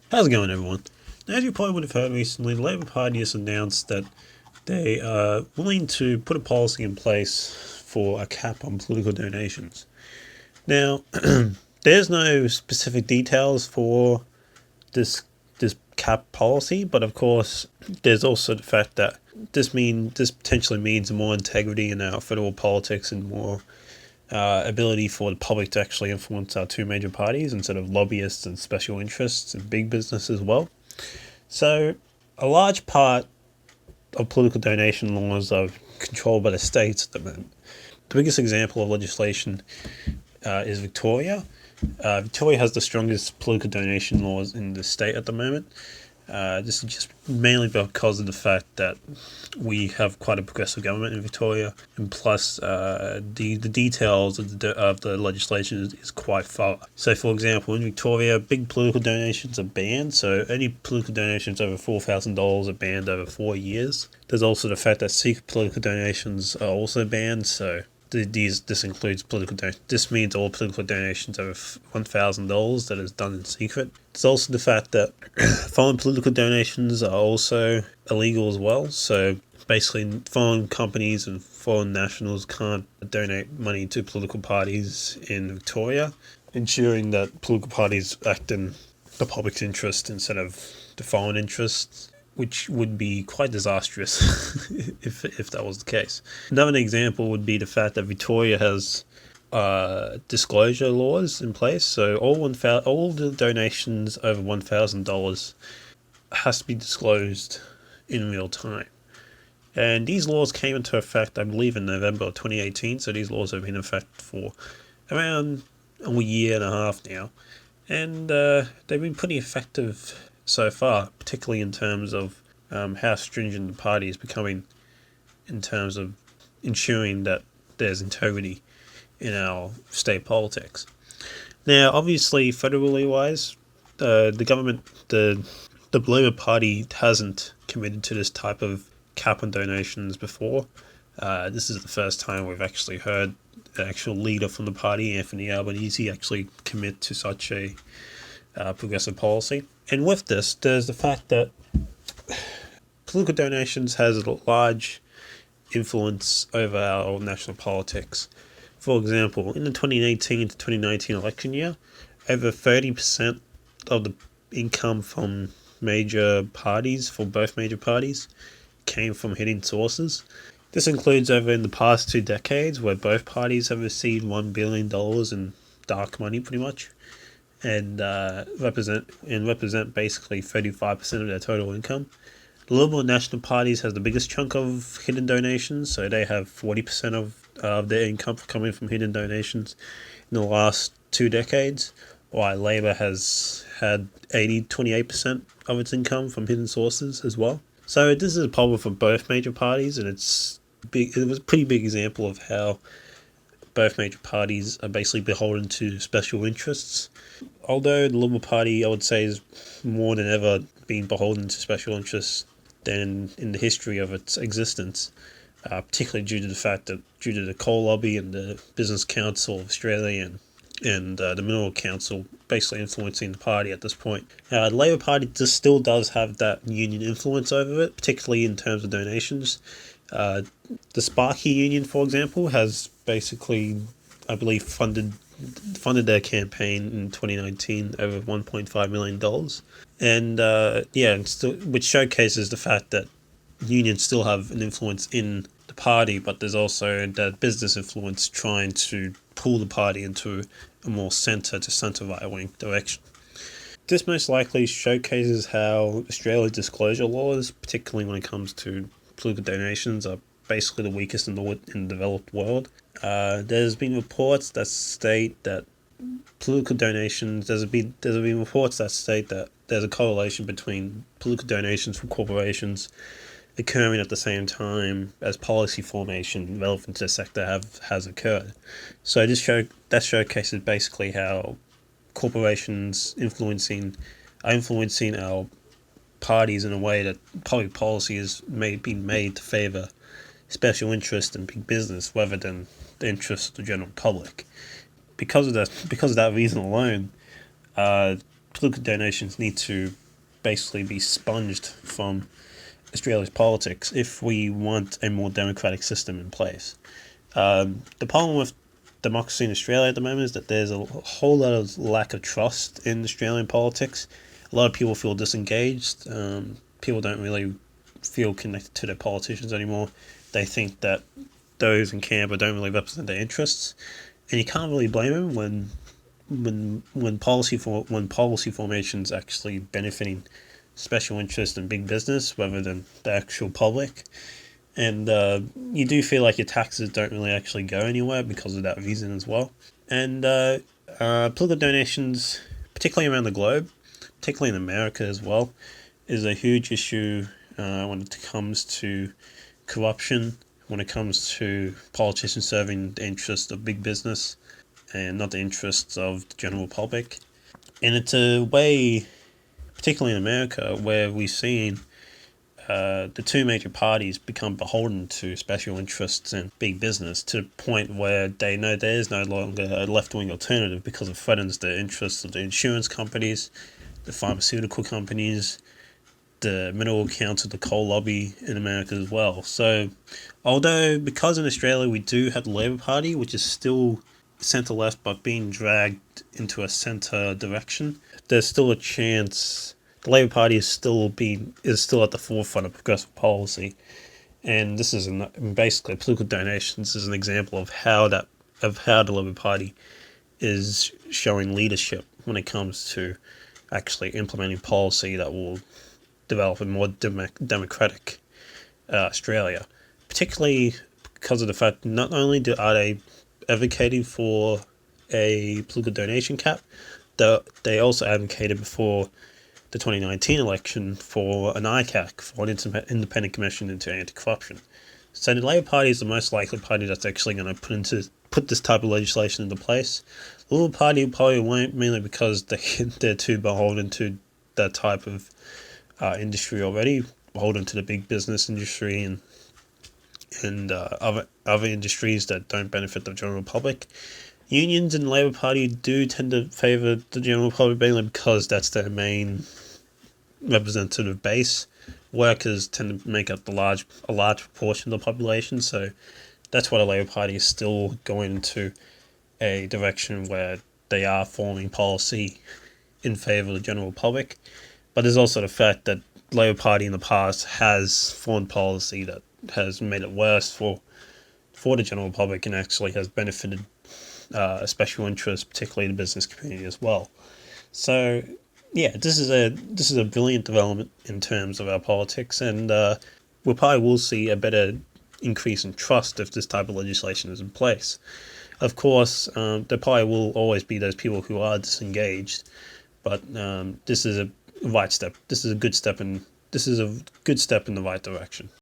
How's it going, everyone? Now, as you probably would have heard recently, the Labour Party has announced that they are willing to put a policy in place for a cap on political donations. Now, there's no specific details for this this cap policy, but of course, there's also the fact that this potentially means more integrity in our federal politics and more ability for the public to actually influence our two major parties instead of lobbyists and special interests and big business as well. So, a large part of political donation laws are controlled by the states at the moment. The biggest example of legislation is Victoria. Victoria has the strongest political donation laws in the state at the moment. This is just mainly because of the fact that we have quite a progressive government in Victoria, and plus the details of the legislation is quite far. So, for example, in Victoria, big political donations are banned. So, any political donations over $4,000 are banned over 4 years. There's also the fact that secret political donations are also banned. So, this includes This means all political donations over $1,000 that is done in secret. There's also the fact that foreign political donations are also illegal as well. So basically, foreign companies and foreign nationals can't donate money to political parties in Victoria, ensuring that political parties act in the public's interest instead of the foreign interests, which would be quite disastrous if that was the case. Another example would be the fact that Victoria has disclosure laws in place. So all the donations over $1,000 has to be disclosed in real time. And these laws came into effect, I believe, in November of 2018. So these laws have been in effect for around a year and a half now, and they've been pretty effective so far, particularly in terms of how stringent the party is becoming in terms of ensuring that there's integrity in our state politics. Now, obviously, federally wise, the government, the Labour Party hasn't committed to this type of cap on donations before. This is the first time we've actually heard the actual leader from the party, Anthony Albanese, actually commit to such a progressive policy. And with this, there's the fact that political donations has a large influence over our national politics. For example, in the 2018 to 2019 election year, over 30% of the income from both major parties, came from hidden sources. This includes over in the past 2 decades, where both parties have received $1 billion in dark money, pretty much, and represent basically 35% of their total income. The Liberal and National parties has the biggest chunk of hidden donations, so they have 40% of their income coming from hidden donations in the last 2 decades, while Labor has had 28% of its income from hidden sources as well. So this is a problem for both major parties, and it was a pretty big example of how both major parties are basically beholden to special interests. Although the Liberal Party, I would say, is more than ever been beholden to special interests than in the history of its existence, particularly due to the coal lobby and the Business Council of Australia and the Mineral Council basically influencing the party at this point. The Labor Party still does have that union influence over it, particularly in terms of donations. The Sparky Union, for example, has basically, I believe, funded their campaign in 2019 over $1.5 million. And which showcases the fact that unions still have an influence in the party, but there's also that business influence trying to pull the party into a more centre to centre right wing direction. This most likely showcases how Australia's disclosure laws, particularly when it comes to political donations, are basically the weakest in the developed world. There's been reports that state that political donations. There's been reports that state that there's a correlation between political donations from corporations occurring at the same time as policy formation relevant to the sector has occurred. So that showcases basically how corporations are influencing our parties in a way that public policy is being made to favour special interest and big business rather than the interests of the general public. Because of that reason alone, political donations need to basically be sponged from Australia's politics if we want a more democratic system in place. The problem with democracy in Australia at the moment is that there's a whole lot of lack of trust in Australian politics. A lot of people feel disengaged. People don't really feel connected to their politicians anymore. They think that those in Canberra don't really represent their interests, and you can't really blame them when policy formation is actually benefiting special interest and big business rather than the actual public. And you do feel like your taxes don't really actually go anywhere because of that reason as well. And political donations, particularly around the globe, particularly in America as well, is a huge issue when it comes to corruption, when it comes to politicians serving the interests of big business and not the interests of the general public. And it's a way, particularly in America, where we've seen the two major parties become beholden to special interests and big business to the point where they know there is no longer a left-wing alternative because it threatens the interests of the insurance companies, the pharmaceutical companies, the mineral council, the coal lobby in America as well. So, because in Australia we do have the Labor Party, which is still centre-left but being dragged into a centre direction, there's still a chance the Labor Party is still at the forefront of progressive policy, and this is basically political donations is an example of how the Labor Party is showing leadership when it comes to actually implementing policy that will develop a more democratic Australia, particularly because of the fact not only are they advocating for a political donation cap, they also advocated before the 2019 election for an ICAC, for an independent commission into anti-corruption. So the Labor Party is the most likely party that's actually going to put this type of legislation into place. The Liberal Party probably won't, mainly because they're too beholden to that type of industry already, beholden to the big business industry and other industries that don't benefit the general public. Unions in the Labor Party do tend to favour the general public mainly because that's their main representative base. Workers tend to make up a large proportion of the population, so that's why the Labor Party is still going into a direction where they are forming policy in favour of the general public. But there's also the fact that the Labor Party in the past has formed policy that has made it worse for the general public and actually has benefited a special interest, particularly the business community as well. So, yeah, this is a brilliant development in terms of our politics, and we probably will see a better increase in trust if this type of legislation is in place. Of course, there probably will always be those people who are disengaged, but this is a right step. This is a good step in the right direction.